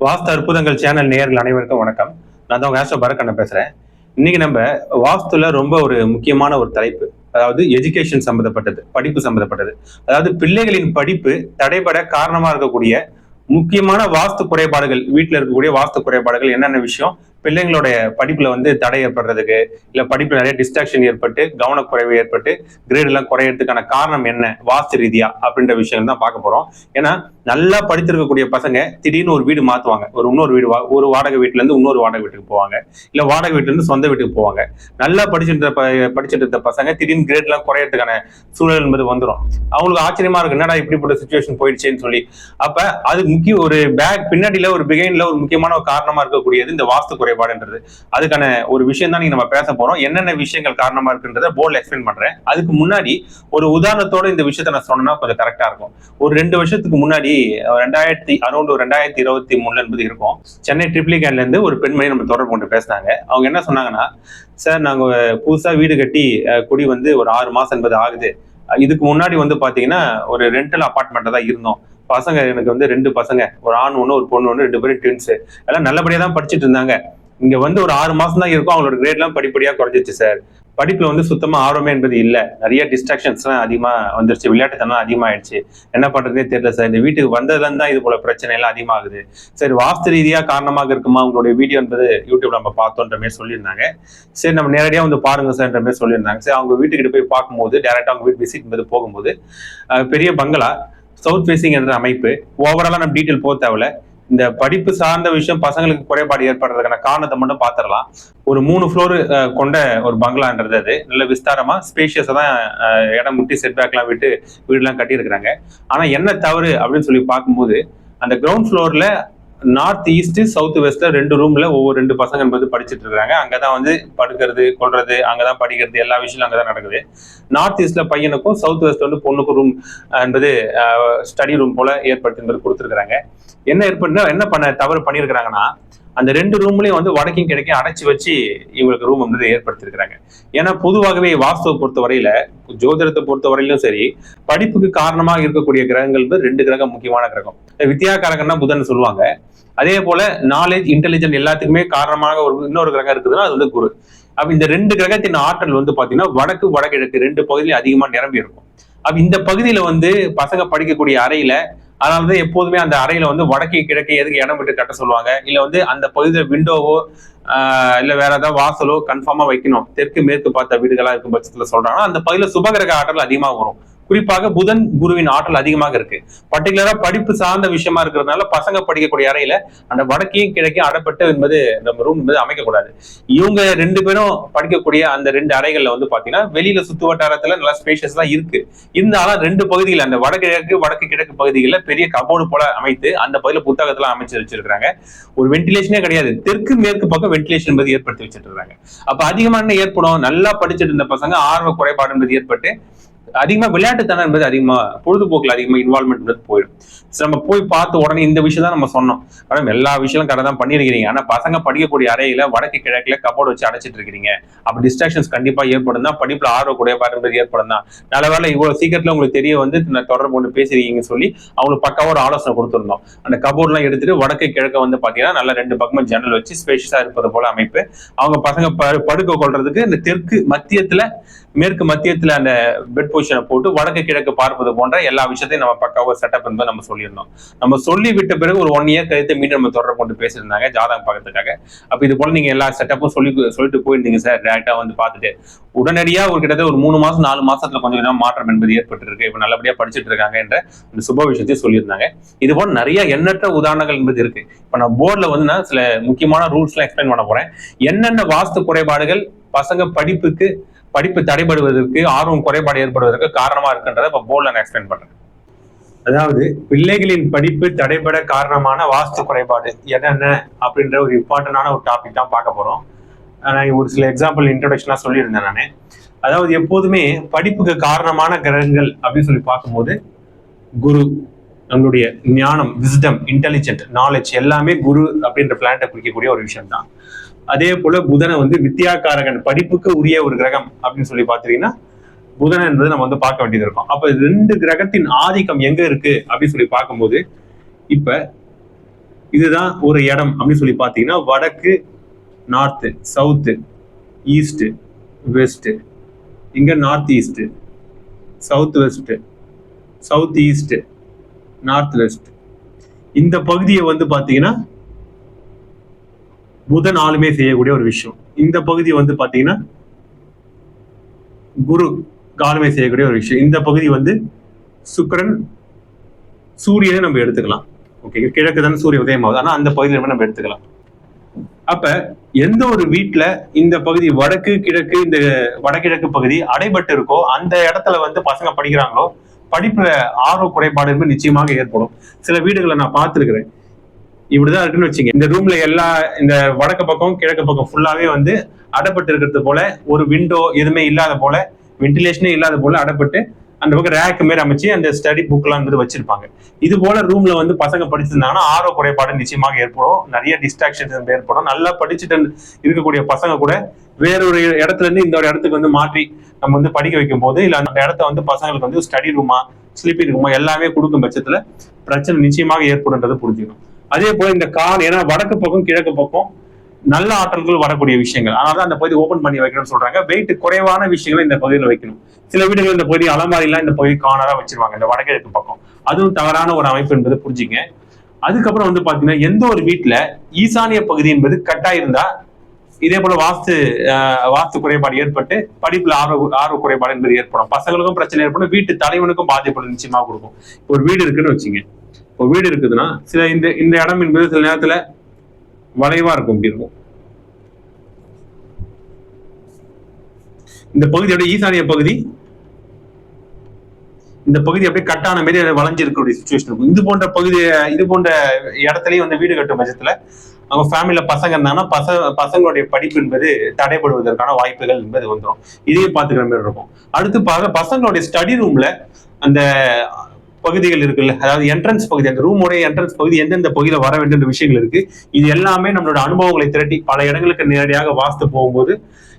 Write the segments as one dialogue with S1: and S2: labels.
S1: வாஸ்து அற்புதங்கள் சேனல் நேயர்கள் அனைவருக்கும் வணக்கம். நான் தான் உங்க ஆஸ்ட்ரோ பரக்கண்ண பேசுறேன். இன்னைக்கு நம்ம வாஸ்துல ரொம்ப ஒரு முக்கியமான ஒரு தலைப்பு, அதாவது எஜுகேஷன் சம்பந்தப்பட்டது, படிப்பு சம்பந்தப்பட்டது. அதாவது பிள்ளைகளின் படிப்பு தடைபட காரணமா இருக்கக்கூடிய முக்கியமான வாஸ்து குறைபாடுகள், வீட்டுல இருக்கக்கூடிய வாஸ்து குறைபாடுகள் என்னென்ன விஷயம், பிள்ளைங்களுடைய படிப்புல தடை ஏற்படுறதுக்கு, இல்ல படிப்புல நிறைய டிஸ்ட்ராக்ஷன் ஏற்பட்டு கவனக்குறைவு ஏற்பட்டு கிரேட் எல்லாம் குறையறதுக்கான காரணம் என்ன வாஸ்து ரீதியா அப்படின்ற விஷயம் தான் பார்க்க போறோம். ஏன்னா நல்லா படித்திருக்கக்கூடிய பசங்க திடீர்னு ஒரு வீடு மாத்துவாங்க, இன்னொரு வீடு, ஒரு வாடகை வீட்டுல இருந்து இன்னொரு வாடகை வீட்டுக்கு போவாங்க, இல்ல வாடகை வீட்டுல இருந்து சொந்த வீட்டுக்கு போவாங்க. நல்லா படிச்சுட்டு இருந்த பசங்க திடீர்னு கிரேட் எல்லாம் குறையறதுக்கான சூழல் என்பது வந்துடும். அவங்களுக்கு ஆச்சரியமா இருக்கு, என்னடா இப்படிப்பட்ட சுச்சுவேஷன் போயிடுச்சேன்னு சொல்லி. அப்ப அது முக்கிய ஒரு பின்னாடியில ஒரு பிகைன்ல ஒரு முக்கியமான ஒரு காரணமா இருக்கக்கூடியது இந்த வாஸ்து குறைபாடுன்றது. அதுக்கான ஒரு விஷயம் தான் நீங்க நம்ம பேச போறோம். என்னென்ன விஷயங்கள் காரணமா இருக்குன்றத போர்ட்ல எக்ஸ்பிளைன் பண்றேன். அதுக்கு முன்னாடி ஒரு உதாரணத்தோட இந்த விஷயத்த நான் சொன்னா கொஞ்சம் கரெக்டா இருக்கும். ஒரு 2 வருஷத்துக்கு முன்னாடி 2023 என்பது இருக்கும். சென்னை ட்ரிப்ளி கேன்ல இருந்து ஒரு பெண்மணி நம்ம தொடர்பு கொண்டு பேசினாங்க. அவங்க என்ன சொன்னாங்கன்னா, சார் நாங்க புதுசா வீடு கட்டி குடி ஒரு 6 மாசம் என்பது ஆகுது. இதுக்கு முன்னாடி பாத்தீங்கன்னா ஒரு ரெண்டல் அபார்ட்மெண்ட்ல தான் இருந்தோம். பசங்க எனக்கு 2 பசங்க, ஒரு ஆண் ஒண்ணு ஒரு பொண்ணு ஒண்ணு, 2 பேரும் ட்வின்ஸ். எல்லாம் நல்லபடியா தான் படிச்சுட்டு இருந்தாங்க. இங்க ஒரு 6 மாசம் தான் இருக்கும், அவங்களோட கிரேட் எல்லாம் படிப்படியா குறைஞ்சிச்சு சார். படிப்புல சுத்தமா ஆர்வமே என்பது இல்ல. நிறைய டிஸ்ட்ராக்ஷன்ஸ் எல்லாம் அதிகமா வந்துருச்சு, விளையாட்டுத்தனம் அதிகமாயிடுச்சு. என்ன பண்றதுனே தெரியல சார். இந்த வீட்டுக்கு வந்ததுல இருந்தா இது போல பிரச்சனை எல்லாம் அதிகமாகுது. சரி, வாஸ்து ரீதியா காரணமாக இருக்குமா உங்களுடைய வீடியோ என்பது யூடியூப்ல நம்ம பார்த்தோன்ற மாதிரி சொல்லியிருந்தாங்க. சரி, நம்ம நேரடியா பாருங்க சார்ன்ற மாதிரி சொல்லியிருந்தாங்க. சரி, அவங்க வீட்டுக்கிட்ட போய் பார்க்கும்போது, டைரக்டா அவங்க வீட்டு விசிட் என்பது போகும்போது, பெரிய பங்களா, சவுத் ஃபேசிங் என்ற அமைப்பு. ஓவராலா நம்ம டீட்டெயில் போக தேவையில்ல. இந்த படிப்பு சார்ந்த விஷயம் பசங்களுக்கு குறைபாடு ஏற்படுறதுக்கான காரணத்தை மட்டும் பார்த்துடலாம். ஒரு 3 ஃப்ளோர் கொண்ட ஒரு பங்களான்றது, அது நல்ல விஸ்தாரமா ஸ்பேஷியஸா தான் இடம் முட்டி செட்பேக் எல்லாம் விட்டு வீடுலாம் கட்டியிருக்கிறாங்க. ஆனா என்ன தவறு அப்படின்னு சொல்லி பார்க்கும்போது, அந்த கிரவுண்ட் ஃப்ளோர்ல நார்த் ஈஸ்ட் சவுத் வெஸ்ட்ல 2 ரூம்ல ஒவ்வொரு 2 பசங்க என்பது படிச்சுட்டு இருக்காங்க. அங்கதான் படுக்கிறது கொள்றது, அங்கதான் படிக்கிறது, எல்லா விஷயமும் அங்கதான் நடக்குது. நார்த் ஈஸ்ட்ல பையனுக்கும் சவுத் வெஸ்ட்ல பொண்ணுக்கும் ரூம் என்பது ஸ்டடி ரூம் போல ஏற்படுத்தி கொடுத்துருக்காங்க. என்ன பண்ண தவறு பண்ணியிருக்கிறாங்கன்னா, அந்த 2 ரூம்லயும் வடக்கையும் கிழக்கையும் அடைச்சு வச்சு இவங்களுக்கு ரூம் ஏற்படுத்திருக்கிறாங்க. ஏன்னா பொதுவாகவே வாஸ்துவை பொறுத்த வரையில, ஜோதிடத்தை பொறுத்த வரையிலும் சரி, படிப்புக்கு காரணமாக இருக்கக்கூடிய கிரகங்கள் 2 கிரகம் முக்கியமான கிரகம். வித்யாகாரகன்னா புதன் சொல்லுவாங்க. அதே போல நாலேஜ், இன்டெலிஜென்ட் எல்லாத்துக்குமே காரணமாக இன்னொரு கிரகம் இருக்குதுன்னா அது குரு. அப்ப இந்த 2 கிரகத்தின் ஆற்றல் பாத்தீங்கன்னா வடக்கு வடகிழக்கு 2 பகுதியிலும் அதிகமா நிரம்பி இருக்கும். அப்ப இந்த பகுதியில பசங்க படிக்கக்கூடிய அறையில, அதனாலதான் எப்போதுமே அந்த அறையில வடக்கே கிழக்கே எதுக்கு இடம் விட்டு கட்ட சொல்லுவாங்க. இல்ல அந்த பகுதியில விண்டோவோ இல்ல வேற ஏதாவது வாசலோ கன்ஃபார்மா வைக்கணும். தெற்கு மேற்கு பார்த்த வீடுகளா இருக்கும் பட்சத்துல சொல்றாங்கன்னா அந்த பகுதியில சுபகிரக ஆற்றல் அதிகமா வரும். குறிப்பாக புதன் குருவின் ஆற்றல் அதிகமாக இருக்கு. பர்டிகுலரா படிப்பு சார்ந்த விஷயமா இருக்கிறதுனால பசங்க படிக்கக்கூடிய அறையில அந்த வடக்கையும் கிழக்கையும் அடப்பட்டு என்பது நம்ம ரூம் அமைக்கக்கூடாது. இவங்க 2 பேரும் படிக்கக்கூடிய அந்த 2 அறைகள்ல பாத்தீங்கன்னா வெளியில சுத்து வட்டாரத்துல நல்லா ஸ்பேஷியஸ் தான் இருக்கு. இருந்தாலும் 2 பகுதிகள், அந்த வடக்கு கிழக்கு பகுதிகளில் பெரிய கபோர்டு போல அமைத்து அந்த பகுதியில புத்தகத்துல அமைச்சு வச்சிருக்காங்க. ஒரு வென்டிலேஷனே கிடையாது. தெற்கு மேற்கு பக்கம் வென்டிலேஷன் என்பது ஏற்படுத்தி வச்சிட்டு இருக்காங்க. அப்ப அதிகமான ஏற்படும். நல்லா படிச்சுட்டு இருந்த பசங்க ஆர்வ குறைபாடு என்பது ஏற்பட்டு அதிகமா விளையாட்டுத்தனம் என்பது அதிகமா, பொழுதுபோக்குல அதிகமா இன்வால்மெண்ட் போயிடும். நம்ம போய் பார்த்து உடனே இந்த விஷயம் தான் நம்ம சொன்னோம், மேடம் எல்லா விஷயம் கடை தான் பண்ணிருக்கிறீங்க, ஆனா பசங்க படிக்கக்கூடிய அறையில வடக்கு கிழக்குல கபோர்டு வச்சு அடைச்சிட்டு இருக்கிறீங்க. அப்ப டிஸ்ட்ராக்ஷன்ஸ் கண்டிப்பா ஏற்படும் தான், படிப்புல ஆர்வ குறைபாடு என்பது ஏற்படும் தான். நல்ல வேலை இவ்வளவு சீக்கிரத்துல உங்களுக்கு தெரிய தொடர்பு கொண்டு பேசுறீங்கன்னு சொல்லி அவங்களுக்கு பக்காவா ஒரு ஆலோசனை கொடுத்துருந்தோம். அந்த கபோர்ட் எல்லாம் எடுத்துட்டு வடக்கு கிழக்க பாத்தீங்கன்னா நல்ல 2 பக்கமும் ஜன்னல் வச்சு ஸ்பேஷியஸா இருப்பது போல அமைப்பு. அவங்க பசங்க படுக்க கொள்றதுக்கு இந்த தெற்கு மத்தியத்துல மேற்கு மத்தியத்துல அந்த பெட் பொசிஷனை போட்டு வடக்கு கிழக்கு பார்ப்பது போன்ற எல்லா விஷயத்தையும் நம்ம பக்காவா செட்டப் என்பது நம்ம சொல்லியிருந்தோம். நம்ம சொல்லி விட்ட பிறகு ஒரு 1 இயர் கழித்து மீண்டும் நம்ம தொடர்பு கொண்டு பேசியிருந்தாங்க ஜாதகம் பார்க்கறதுக்காக. அப்ப இது போல நீங்க எல்லா செட்டப்பும் சொல்லிட்டு போயிருந்தீங்க சார். டேரக்டா பார்த்துட்டு உடனடியா கிட்டத்தட்ட ஒரு 3 மாசம் 4 மாசத்துல கொஞ்சம் மாற்றம் என்பது ஏற்பட்டு இருக்கு. இப்ப நல்லபடியா படிச்சுட்டு இருக்காங்க என்ற இந்த சுப விஷயத்தையும் சொல்லியிருந்தாங்க. இது போல நிறைய எண்ணற்ற உதாரணங்கள் என்பது இருக்கு. இப்ப நான் போர்ட்ல நான் சில முக்கியமான ரூல்ஸ் எல்லாம் எக்ஸ்பிளைன் பண்ண போறேன். என்னென்ன வாஸ்து குறைபாடுகள் பசங்க படிப்பு தடைபடுவதற்கு, ஆர்வம் குறைபாடு ஏற்படுவதற்கு காரணமா இருக்குன்றத இப்ப போர்ட்ல நான் எக்ஸ்பிளைன் பண்றேன். அதாவது பிள்ளைகளின் படிப்பு தடைபட காரணமான வாஸ்து குறைபாடு என்னென்ன அப்படின்ற ஒரு இம்பார்ட்டன்டான ஒரு டாபிக் தான் பார்க்க போறோம். நான் ஒரு சில எக்ஸாம்பிள் இன்ட்ரோடக்ஷனா சொல்லியிருந்தேன் நானு. அதாவது எப்போதுமே படிப்புக்கு காரணமான கிரகங்கள் அப்படின்னு சொல்லி பார்க்கும்போது குரு, நம்மளுடைய ஞானம், விஸ்டம், இன்டெலிஜென்ட், நாலேஜ் எல்லாமே குரு அப்படின்ற பிளானட்டை குறிக்கக்கூடிய ஒரு விஷயம் தான். அதே போல புதனை வித்யாகாரகன், படிப்புக்கு உரிய ஒரு கிரகம் அப்படின்னு சொல்லி பாத்தீங்கன்னா புதன் என்பது நம்ம பார்க்க வேண்டியது இருக்கும். அப்ப 2 கிரகத்தின் ஆதிக்கம் எங்க இருக்கு அப்படின்னு சொல்லி பார்க்கும்போது, இப்ப இதுதான் ஒரு இடம் அப்படின்னு சொல்லி பார்த்தீங்கன்னா, வடக்கு, நார்த்து, சவுத்து, ஈஸ்ட், வெஸ்ட். இங்க north east, south west, south east, north west. இந்த பகுதியை வந்து பாத்தீங்கன்னா புதன் ஆளுமே செய்யக்கூடிய ஒரு விஷயம். இந்த பகுதி வந்து பாத்தீங்கன்னா குரு ஆளுமை செய்யக்கூடிய ஒரு விஷயம். இந்த பகுதி வந்து சுக்கிரன், சூரியனை நம்ம எடுத்துக்கலாம். ஓகே, கிழக்கு தானே சூரிய உதயம் ஆகுது, ஆனா அந்த பகுதியில நம்ம எடுத்துக்கலாம். அப்ப எந்த ஒரு வீட்டுல இந்த பகுதி வடக்கு கிழக்கு, இந்த வடகிழக்கு பகுதி அடைபட்டு இருக்கோ அந்த இடத்துல வந்து பசங்க படிக்கிறாங்களோ படிப்புல ஆர்வ குறைபாடு என்பது நிச்சயமாக ஏற்படும். சில வீடுகளை நான் பார்த்துருக்கிறேன், இப்படிதான் இருக்குன்னு வச்சுங்க. இந்த ரூம்ல எல்லா இந்த வடக்கு பக்கம் கிழக்கு பக்கம் ஃபுல்லாவே வந்து அடைப்பட்டு இருக்கிறது போல, ஒரு விண்டோ எதுவுமே இல்லாத போல, வென்டிலேஷனே இல்லாத போல அடைப்பட்டு அந்த பக்கம் ரேக் மாரி அமைச்சு அந்த ஸ்டடி புக் எல்லாம் வந்து வச்சிருப்பாங்க. இது போல ரூம்ல வந்து பசங்க படிச்சிருந்தாங்கன்னா ஆர்வ குறைபாடு நிச்சயமாக ஏற்படும், நிறைய டிஸ்ட்ராக்ஷன்ஸ் ஏற்படும். நல்லா படிச்சுட்டு இருக்கக்கூடிய பசங்க கூட வேறொரு இடத்துல இருந்து இந்த ஒரு இடத்துக்கு வந்து மாற்றி நம்ம வந்து படிக்க வைக்கும் போது, இல்ல அந்த இடத்த வந்து பசங்களுக்கு வந்து ஸ்டடி ரூமா, ஸ்லீப்பிங் ரூமா எல்லாமே கொடுக்கும் பட்சத்துல பிரச்சனை நிச்சயமாக ஏற்படுன்றது புரிஞ்சுக்கணும். அதே போல இந்த ஏன்னா வடக்கு பக்கம் கிழக்கு பக்கம் நல்ல ஆற்றல்கள் வரக்கூடிய விஷயங்கள், அதனால அந்த பகுதி ஓபன் பண்ணி வைக்கணும்னு சொல்றாங்க. வெயிட் குறைவான விஷயங்களை இந்த பகுதியில் வைக்கணும். சில வீடுகள் இந்த பகுதி அலமாரிலாம் இந்த பகுதி கார்னரா வச்சிருவாங்க இந்த வடகிழக்கு பக்கம். அதுவும் தவறான ஒரு அமைப்பு என்பதை புரிஞ்சுங்க. அதுக்கப்புறம் வந்து பாத்தீங்கன்னா, எந்த ஒரு வீட்டுல ஈசானிய பகுதி என்பது கட்டா இருந்தா இதே போல வாஸ்து குறைபாடு ஏற்பட்டு படிப்புல ஆர்வ குறைபாடு என்பது ஏற்படும். பசங்களுக்கும் பிரச்சனை ஏற்படும், வீட்டு தலைவனுக்கும் பாதிப்பு நிச்சயமா கொடுக்கும். ஒரு வீடு இருக்குன்னு வச்சுங்க, ஒரு வீடு இருக்குதுன்னா சில இந்த இடம் என்பது சில நேரத்துல வளைவா இருக்கும், இப்படி இருக்கும். இந்த பகுதியோட ஈசானிய பகுதி, இந்த பகுதி அப்படியே கட்டான மாரி வளைஞ்சு இருக்கக்கூடிய சுச்சுவேஷன் இருக்கும். இது போன்ற இடத்துலயும் வந்து வீடு கட்டும் பட்சத்துல அவங்க ஃபேமிலியில பசங்க இருந்தாங்கன்னா பசங்களுடைய படிப்பு என்பது தடைபடுவதற்கான வாய்ப்புகள் என்பது வந்துடும். இதையும் பார்த்துக்கிற மாதிரி இருக்கும். அடுத்து பசங்களுடைய ஸ்டடி ரூம்ல அந்த பகுதிகள் இருக்குல்ல, அதாவது என்ட்ரன்ஸ் பகுதி, அந்த ரூமோடைய என்ட்ரன்ஸ் பகுதி எந்தெந்த பகுதியில வர வேண்டிய விஷயங்கள் இருக்கு, இது எல்லாமே நம்மளோட அனுபவங்களை திரட்டி பல இடங்களுக்கு நேரடியாக வாஸ்து போகும்போது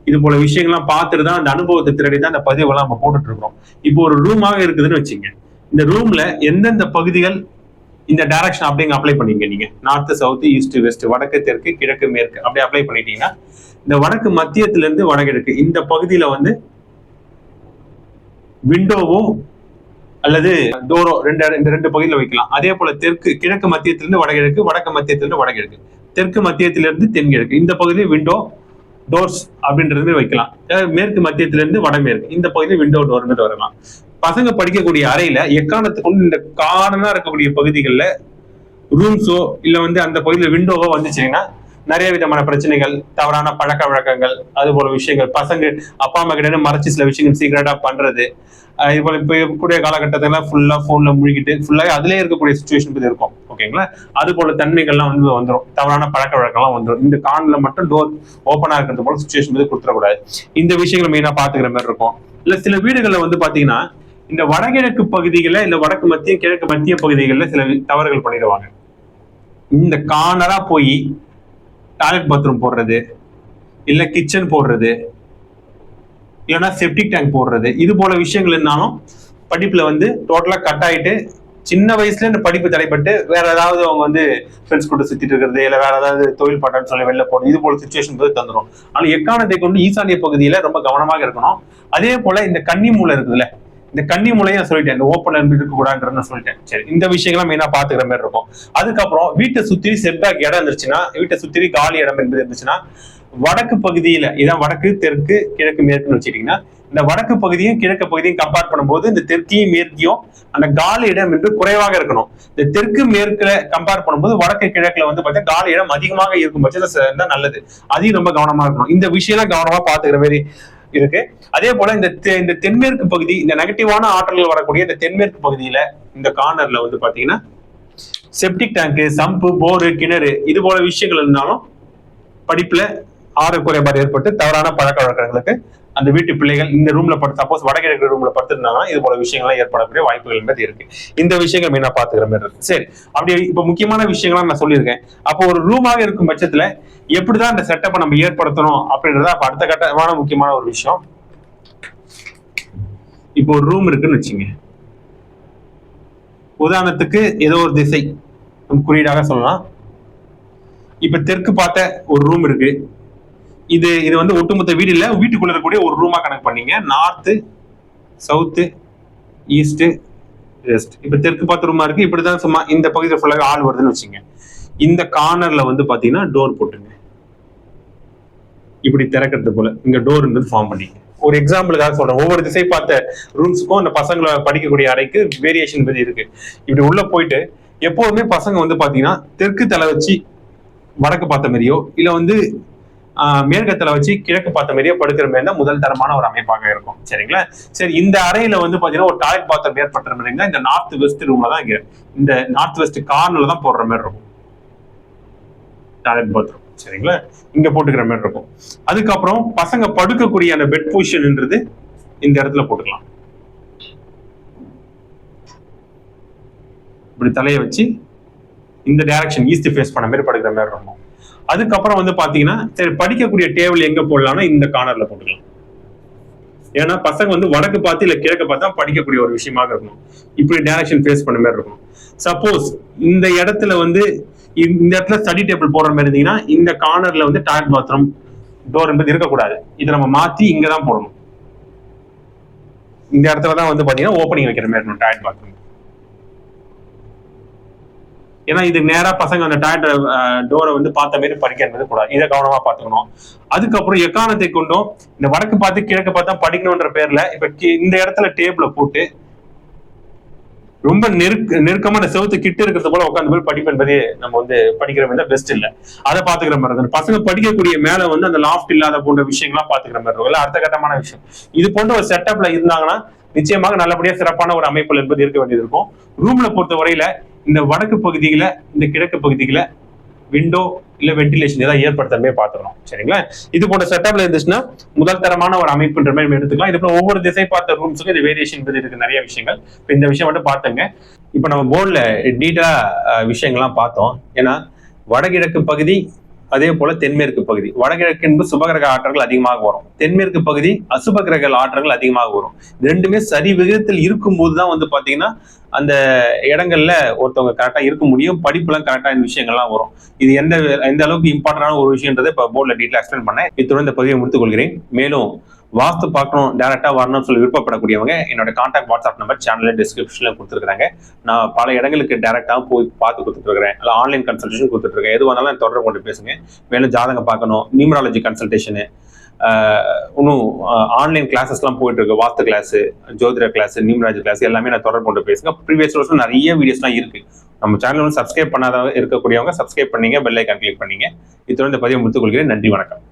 S1: இது போல விஷயங்கள்லாம் பார்த்துட்டு தான் அந்த அனுபவத்தை திரட்டி தான் அந்த பதிவெல்லாம் நம்ம போட்டுட்டு இருக்கோம். இப்போ ஒரு ரூமாக இருக்குதுன்னு வச்சுங்க, இந்த ரூம்ல எந்தெந்த பகுதிகள் இந்த டைரக்ஷன் அப்படிங்க அப்ளை பண்ணீங்க, நீங்க நார்த், சவுத், ஈஸ்ட், வெஸ்ட், வடக்கு, தெற்கு, கிழக்கு, மேற்கு அப்படி அப்ளை பண்ணிட்டீங்கன்னா இந்த வடக்கு மத்தியத்துல இருந்து வடகிழக்கு இந்த பகுதியில வந்து விண்டோவோ அல்லது டோரோ இந்த ரெண்டு பகுதியில வைக்கலாம். அதே போல கிழக்கு மத்தியத்திலிருந்து வடகிழக்கு, வடக்கு மத்தியத்திலிருந்து வடகிழக்கு, தெற்கு மத்தியத்திலிருந்து தென்கிழக்கு இந்த பகுதியில் விண்டோ டோர்ஸ் அப்படின்றது வைக்கலாம். மேற்கு மத்தியத்திலிருந்து வடமேற்கு இந்த பகுதியில் விண்டோ டோர் வரலாம். பசங்க படிக்கக்கூடிய அறையில எக்காரணத்துக்கு கொண்டு இந்த கார்னரா இருக்கக்கூடிய பகுதிகளில் ரூம்ஸோ இல்ல வந்து அந்த பகுதியில் விண்டோவோ வந்துச்சுன்னா நிறைய விதமான பிரச்சனைகள், தவறான பழக்க வழக்கங்கள், அது போல விஷயங்கள், பசங்க அப்பா அம்மா கிட்ட மறைச்சு சில விஷயங்கள் சீக்கிரட்டா பண்றது, இது போல இப்ப கூடிய காலகட்டத்துல ஃபுல்லா போன்ல முழுகிட்டு ஃபுல்லா அதுலயே இருக்கக்கூடிய சுச்சுவேஷன் இருக்கும். ஓகேங்களா, அது போல தன்மைகள்லாம் வந்து வந்துடும், தவறான பழக்க வழக்கம்லாம் வந்துடும். இந்த கார்னர்ல மட்டும் டோர் ஓப்பனா இருக்கிறது போல சுச்சுவேஷன் வந்து கொடுத்துடக்கூடாது. இந்த விஷயங்கள் மெயினா பாத்துக்கிற மாதிரி இருக்கும். இல்ல சில வீடுகள்ல வந்து பாத்தீங்கன்னா இந்த வடகிழக்கு பகுதிகளில் இல்ல வடக்கு மத்திய கிழக்கு மத்திய பகுதிகளில் சில தவறுகள் பண்ணிடுவாங்க. இந்த கார்னரா போய் டாய்லெட் பாத்ரூம் போடுறது, இல்ல கிச்சன் போடுறது, இல்லைன்னா செப்டிக் டேங்க் போடுறது, இது போல விஷயங்கள் இருந்தாலும் படிப்புல வந்து டோட்டலா கட் ஆயிட்டு சின்ன வயசுல இந்த படிப்பு தடைப்பட்டு வேற ஏதாவது அவங்க வந்து ஃப்ரெண்ட்ஸ் கூட சுத்திட்டு இருக்கிறது, இல்ல வேற ஏதாவது தொழில் பண்றேன்னு சொல்லி வெளில போகணும், இது போல சுச்சுவேஷன் போது தந்துடும். ஆனா எக்காரணத்தை கொண்டு ஈசானிய பகுதியில ரொம்ப கவனமாக இருக்கணும். அதே போல இந்த கன்னி மூலை இருக்குதுல்ல, இந்த கன்னி மூலையை நான் சொல்லிட்டேன், இந்த ஓப்பன்ல இருந்து இருக்கக்கூடாதுன்னு நான் சொல்லிட்டேன். சரி, இந்த விஷயங்கள்லாம் மெயினா பாத்துக்கிற மாதிரி இருக்கும். அதுக்கப்புறம் வீட்டை சுத்தி செட்பேக் இடம் இருந்துச்சுன்னா, வீட்டை சுத்தி காலி இடம் என்பது இருந்துச்சுன்னா வடக்கு பகுதியில, இதான் வடக்கு, தெற்கு, கிழக்கு, மேற்குன்னு வச்சுட்டீங்கன்னா இந்த வடக்கு பகுதியும் கிழக்கு பகுதியும் கம்பேர் பண்ணும்போது இந்த தெற்கையும் மேற்கையும் அந்த காலி இடம் என்று குறைவாக இருக்கணும். இந்த தெற்கு மேற்குல கம்பேர் பண்ணும்போது வடக்கு கிழக்குல வந்து பார்த்தீங்கன்னா காலி இடம் அதிகமாக இருக்கும் பட்சத்துல நல்லது. அதையும் ரொம்ப கவனமா இருக்கணும். இந்த விஷயம் கவனமா பாத்துக்கிற மாதிரி இருக்கு. அதே போல இந்த தென்மேற்கு பகுதி, இந்த நெகட்டிவான ஆற்றல்கள் வரக்கூடிய இந்த தென்மேற்கு பகுதியில இந்த கார்னர்ல வந்து பாத்தீங்கன்னா செப்டிக் டேங்க், சம்பு, போரு, கிணறு இது போல விஷயங்கள் இருந்தாலும் படிப்புல ஆறு குறைபாடு ஏற்பட்டு தவறான பழக்க வழக்கங்களுக்கு அந்த வீட்டு பிள்ளைகள் இந்த ரூம்ல சப்போஸ் வடகிழக்கு ரூம்ல படுத்திருந்தாங்கன்னா இது போல விஷயங்கள்லாம் ஏற்படக்கூடிய வாய்ப்புகள் என்பது இருக்கு. இந்த விஷயங்கள் மெயினா பாத்துக்கிற மாதிரி இருக்கு. சரி, அப்படி இப்ப முக்கியமான விஷயங்கள்லாம் நான் சொல்லியிருக்கேன். அப்போ ஒரு ரூமாக இருக்கும் பட்சத்துல எப்படிதான் இந்த செட்டப்பை நம்ம ஏற்படுத்தணும் அப்படின்றத அப்ப அடுத்த கட்டமான முக்கியமான ஒரு விஷயம். இப்போ ஒரு ரூம் இருக்குன்னு வச்சுங்க, உதாரணத்துக்கு ஏதோ ஒரு திசை குறியீடாக சொல்லலாம், இப்ப தெற்கு பார்த்த ஒரு ரூம் இருக்கு. இது இது வந்து ஒட்டுமொத்த வீடு இல்ல, வீட்டுக்குள்ள இருக்கக்கூடிய ஒரு ரூமா கனெக்ட் பண்ணீங்க. North, south, east, west. இப்ப தெற்கு பார்த்த ரூமா இருக்கு. இப்படிதான் சும்மா இந்த பகுதியில் ஃபுல்லாவே ஆள் வருதுன்னு வச்சுங்க. இந்த கார்னர்ல வந்து பாத்தீங்கன்னா டோர் போட்டுங்க. இப்படி திறக்கிறது போல இங்க டோர் ஃபார்ம் பண்ணிங்க. ஒரு எக்ஸாம்பிளுக்காக சொல்றேன். ஒவ்வொரு திசை பார்த்த ரூம்ஸுக்கும் அந்த பசங்களை படிக்கக்கூடிய அறைக்கு வேரியேஷன் இருக்கு. இப்படி உள்ள போயிட்டு எப்போதுமே பசங்க வந்து பாத்தீங்கன்னா தெற்கு தலை வச்சு வடக்கு பார்த்த மாதிரியோ இல்ல வந்து மேற்கத்துல வச்சு கிழக்கு பார்த்த மாதிரியே படுக்கிற மாதிரி தான் முதல் தரமான ஒரு அமைப்பாக இருக்கும். சரிங்களா? சரி, இந்த அறையில வந்து பாத்தீங்கன்னா ஒரு டாய்லெட் பாத்ரூம் ஏற்படுற மாதிரி இருந்தா இந்த நார்த் வெஸ்ட் ரூம்ல தான் இங்க இந்த நார்த் வெஸ்ட் கார்னர்ல தான் போடுற மாதிரி இருக்கும் டாய்லெட் பாத்ரூம். சரிங்களா? இங்க போட்டுக்கிற மாதிரி இருக்கும். அதுக்கப்புறம் பசங்க படுக்கக்கூடிய அந்த பெட் பொசிஷன்ன்றது இந்த இடத்துல போட்டுக்கலாம். இப்படி தலையை வச்சு இந்த டைரக்ஷன் ஈஸ்ட் ஃபேஸ் பண்ண மாதிரி படுக்கிற மாதிரி இருக்கும். அதுக்கப்புறம் வந்து பாத்தீங்கன்னா சரி, படிக்கக்கூடிய டேபிள் எங்க போடலாம்னா இந்த கார்னர்ல போட்டுக்கலாம். ஏன்னா பசங்க வந்து வடக்கு பார்த்து இல்ல கிழக்கு பார்த்தா படிக்கக்கூடிய ஒரு விஷயமாக இருக்கணும். இப்படி டைரக்ஷன் ஃபேஸ் பண்ண மாதிரி இருக்கும். சப்போஸ் இந்த இடத்துல வந்து இந்த இடத்துல ஸ்டடி டேபிள் போடுற மாதிரி இருந்தீங்கன்னா இந்த கார்னர்ல வந்து டாய்லெட் பாத்ரூம் டோர் என்பது இருக்கக்கூடாது. இதை நம்ம மாத்தி இங்கதான் போடணும். இந்த இடத்துலதான் வந்து பாத்தீங்கன்னா ஓப்பனிங் வைக்கிற மாதிரி இருக்கணும் டாய்லெட் பாத்ரூம். ஏன்னா இது நேரா பசங்க அந்த டாய்லெட் டோரை வந்து பார்த்த மாதிரி படிக்கிறது கூடாது. இதை கவனமா பாத்துக்கணும். அதுக்கப்புறம் எக்காரணத்தை கொண்டும் இந்த வடக்கு பார்த்து கிழக்கு பார்த்தா படிக்கணும்ன்ற பேர்ல இப்ப இந்த இடத்துல டேபிள போட்டு ரொம்ப நெருக்கமான செவத்து கிட்ட இருக்கிறது போல உட்காந்து போய் படிப்பு என்பதே நம்ம வந்து படிக்கிற மாதிரி பெஸ்ட் இல்ல. அதை பாத்துக்கிற மாதிரி இருக்கும். பசங்க படிக்கக்கூடிய மேல வந்து அந்த லாஃப்ட் இல்லாத போன்ற விஷயங்கள்லாம் பாத்துக்கிற மாதிரி இருக்கும். அடுத்த கட்டமான விஷயம் இது போன்ற ஒரு செட்டப்ல இருந்தாங்கன்னா நிச்சயமாக நல்லபடியா சிறப்பான ஒரு அமைப்புகள் என்பது இருக்க வேண்டியது இருக்கும். ரூம்ல பொறுத்த வரையில இந்த வடக்கு பகுதியில இந்த கிழக்கு பகுதியில விண்டோ இல்ல வென்டிலேஷன் ஏதாவது ஏற்படுத்தவே பாத்துக்கணும். சரிங்களா? இது போன்ற செட்டப்ல இருந்துச்சுன்னா முதல் தரமான ஒரு அமைப்புன்ற மாதிரி எடுத்துக்கலாம். இது போல ஒவ்வொரு திசை பார்த்த ரூம்ஸுக்கும் இது வேரியேஷன் இருக்கு நிறைய விஷயங்கள். இந்த விஷயம் மட்டும் பாத்துங்க. இப்ப நம்ம போர்ட்ல டீட்டெயிலா விஷயங்கள்லாம் பார்த்தோம். ஏன்னா வடகிழக்கு பகுதி அதே போல தென்மேற்கு பகுதி. வடகிழக்கு என்பது சுபகிரக ஆற்றல்கள் அதிகமாக வரும். தென்மேற்கு பகுதி அசுப கிரக ஆற்றல்கள் அதிகமாக வரும். ரெண்டுமே சரி விகிதத்தில் இருக்கும் போதுதான் வந்து பாத்தீங்கன்னா அந்த இடங்கள்ல ஒருத்தவங்க கரெக்டா இருக்க முடியும். படிப்புலாம் கரெக்டா இந்த விஷயங்கள்லாம் வரும். இது எந்த அளவுக்கு இம்பார்ட்டன்டான ஒரு விஷயன்றதை இப்ப போர்ட்ல டீட்டெயிலா எக்ஸ்பிளைன் பண்ணேன். இத்துடன் இந்த பதிவை முடித்துக் கொள்கிறேன். மேலும் வாஸ்து பார்க்கணும், டைரக்டா வரணும்னு சொல்லி விருப்பப்படக்கூடியவங்க என்னோட கான்டாக்ட் வாட்ஸ்அப் நம்பர் சேனல்ல டிஸ்கிரிப்ஷன்ல கொடுத்துருக்காங்க. நான் பல இடங்களுக்கு டைரக்டா போய் பார்த்து கொடுத்துட்டு இருக்கிறேன். ஆன்லைன் கன்சல்டேஷன் கொடுத்துட்டு இருக்கேன். எது வந்தாலும் தொடர்பு கொண்டு பேசுங்க. மேலும் ஜாதகம் பார்க்கணும், நியூமராலஜி கன்சல்டேஷனு, இன்னும் ஆன்லைன் கிளாஸஸ்லாம் போயிட்டு இருக்கு. வாஸ்து கிளாஸ், ஜோதிட கிளாஸ், நியூமராலஜி கிளாஸ் எல்லாமே நான் தொடர்பு கொண்டு பேசுங்க. ப்ரீவியஸ் வருஷம் நிறைய வீடியோஸ்லாம் இருக்கு. நம்ம சேனல் வந்து சப்ஸ்கிரைப் பண்ணாத இருக்கக்கூடியவங்க சப்ஸ்கிரைப் பண்ணீங்க, பெல் ஐக்கான் கிளிக் பண்ணீங்க. இத்துடன் இந்த பதிவை முடித்துக் கொள்கிறேன். நன்றி, வணக்கம்.